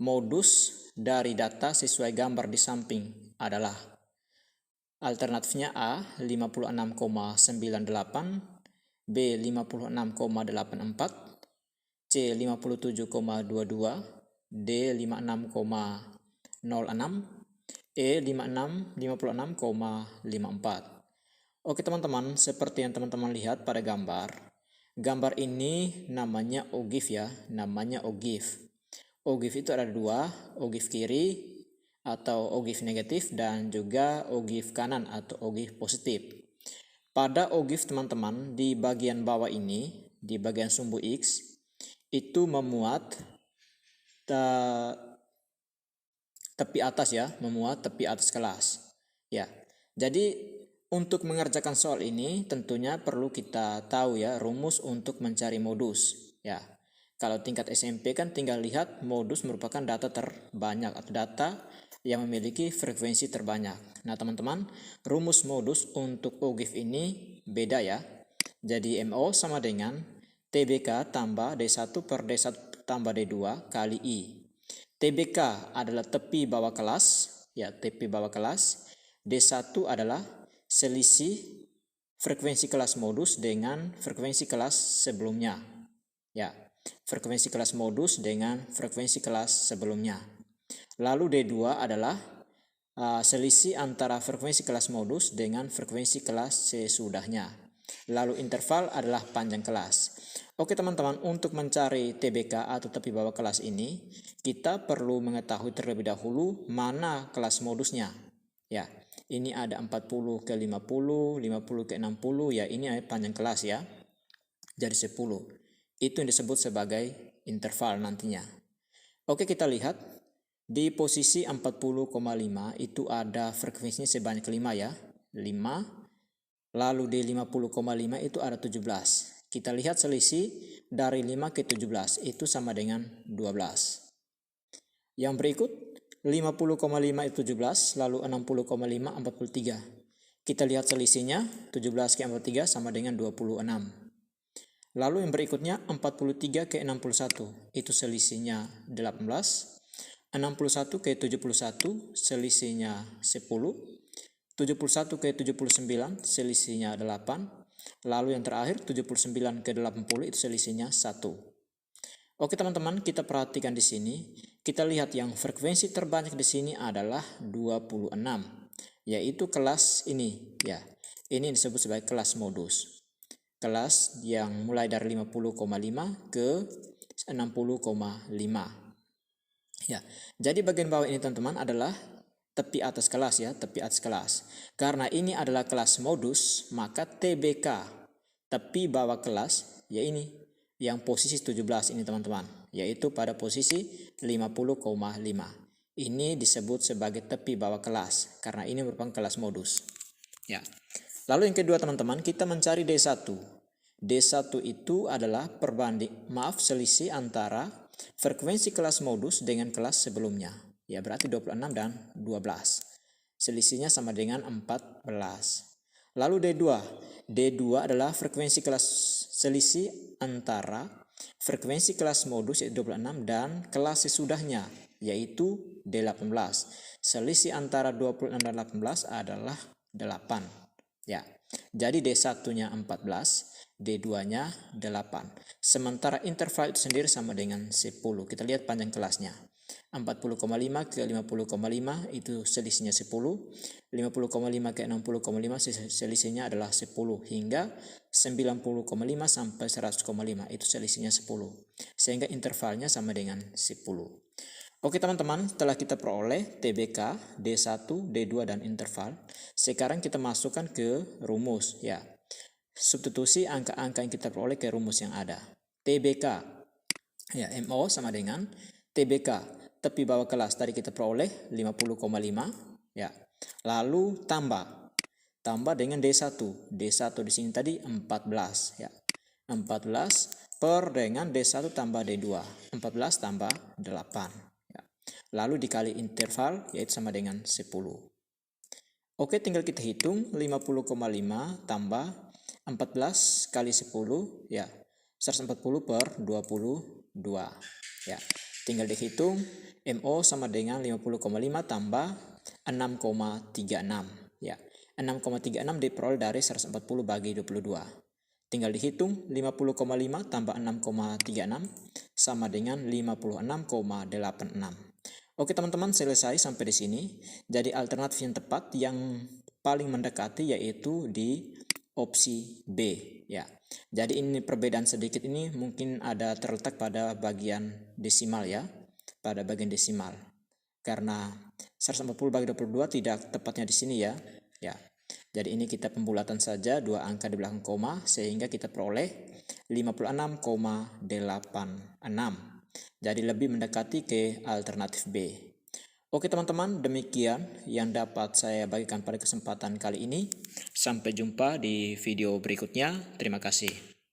modus dari data sesuai gambar di samping adalah alternatifnya A 56,98, B 56,84, C 57,22, D 56,06, E 56,54. Oke teman-teman, seperti yang teman-teman lihat pada gambar ini namanya ogif ya, namanya ogif. Ogif itu ada dua, ogif kiri atau ogif negatif dan juga ogif kanan atau ogif positif. Pada ogif teman-teman, di bagian bawah ini, di bagian sumbu X, itu memuat tepi atas ya, memuat tepi atas kelas. Ya. Jadi untuk mengerjakan soal ini tentunya perlu kita tahu ya rumus untuk mencari modus. Ya. Kalau tingkat SMP kan tinggal lihat modus merupakan data terbanyak atau data yang memiliki frekuensi terbanyak. Nah, teman-teman, rumus modus untuk ogif ini beda ya. Jadi MO sama dengan TBK tambah D1 per D1 tambah D2 kali I. TBK adalah tepi bawah kelas, ya tepi bawah kelas. D1 adalah selisih frekuensi kelas modus dengan frekuensi kelas sebelumnya. Ya, frekuensi kelas modus dengan frekuensi kelas sebelumnya. Lalu D2 adalah selisih antara frekuensi kelas modus dengan frekuensi kelas sesudahnya. Lalu interval adalah panjang kelas. Oke teman-teman, untuk mencari TBK atau tepi bawah kelas ini, kita perlu mengetahui terlebih dahulu mana kelas modusnya. Ya, ini ada 40 ke 50, 50 ke 60, ya ini panjang kelas ya. Jadi 10. Itu yang disebut sebagai interval nantinya. Oke, kita lihat di posisi 40,5 itu ada frekuensinya sebanyak 5 ya. 5. Lalu di 50,5 itu ada 17. Kita lihat selisih dari 5 ke 17 itu sama dengan 12. Yang berikut 50,5 itu 17, lalu 60,5 43. Kita lihat selisihnya 17 ke 43 sama dengan 26. Lalu yang berikutnya 43 ke 61 itu selisihnya 18. 61 ke 71 selisihnya 10. 71 ke 79 selisihnya 8. Lalu yang terakhir 79 ke 80 itu selisihnya 1. Oke teman-teman, kita perhatikan di sini. Kita lihat yang frekuensi terbanyak di sini adalah 26, yaitu kelas ini ya. Ini disebut sebagai kelas modus. Kelas yang mulai dari 50,5 ke 60,5. Ya. Jadi bagian bawah ini teman-teman adalah tepi atas kelas ya, tepi atas kelas. Karena ini adalah kelas modus, maka TBK, tepi bawah kelas, ya ini, yang posisi 17 ini teman-teman, yaitu pada posisi 50,5. Ini disebut sebagai tepi bawah kelas, karena ini merupakan kelas modus. Ya. Lalu yang kedua teman-teman, kita mencari D1. D1 itu adalah selisih antara frekuensi kelas modus dengan kelas sebelumnya. Ya berarti 26 dan 12. Selisihnya sama dengan 14. Lalu D2. D2 adalah frekuensi kelas selisih antara frekuensi kelas modus yaitu 26 dan kelas sesudahnya yaitu D18. Selisih antara 26 dan 18 adalah 8. Ya. Jadi D1-nya 14, D2-nya 8. Sementara interval itu sendiri sama dengan 10. Kita lihat panjang kelasnya. 40,5 ke 50,5 itu selisihnya 10, 50,5 ke 60,5 selisihnya adalah 10 hingga 90,5 sampai 100,5 itu selisihnya 10. Sehingga intervalnya sama dengan 10. Oke teman-teman, setelah kita peroleh TBK, D1, D2 dan interval, sekarang kita masukkan ke rumus ya. Substitusi angka-angka yang kita peroleh ke rumus yang ada. TBK ya, MO sama dengan TBK tepi bawah kelas tadi kita peroleh 50,5 ya. Lalu tambah dengan D1. D1 di sini tadi 14 ya. 14 per dengan D1 tambah D2. 14 tambah 8 ya. Lalu dikali interval yaitu sama dengan 10. Oke, tinggal kita hitung 50,5 tambah 14 kali 10 ya. 140 per 22 ya. Tinggal dihitung, MO sama dengan 50,5 tambah 6,36. Ya, 6,36 diperoleh dari 140 bagi 22. Tinggal dihitung, 50,5 tambah 6,36 sama dengan 56,86. Oke teman-teman, selesai sampai di sini. Jadi alternatif yang tepat yang paling mendekati yaitu di opsi B, ya. Jadi ini perbedaan sedikit ini mungkin ada terletak pada bagian desimal, ya. Pada bagian desimal. Karena 140 bagi 22 tidak tepatnya di sini, ya. Ya. Jadi ini kita pembulatan saja dua angka di belakang koma sehingga kita peroleh 56,86. Jadi lebih mendekati ke alternatif B. Oke teman-teman, demikian yang dapat saya bagikan pada kesempatan kali ini. Sampai jumpa di video berikutnya. Terima kasih.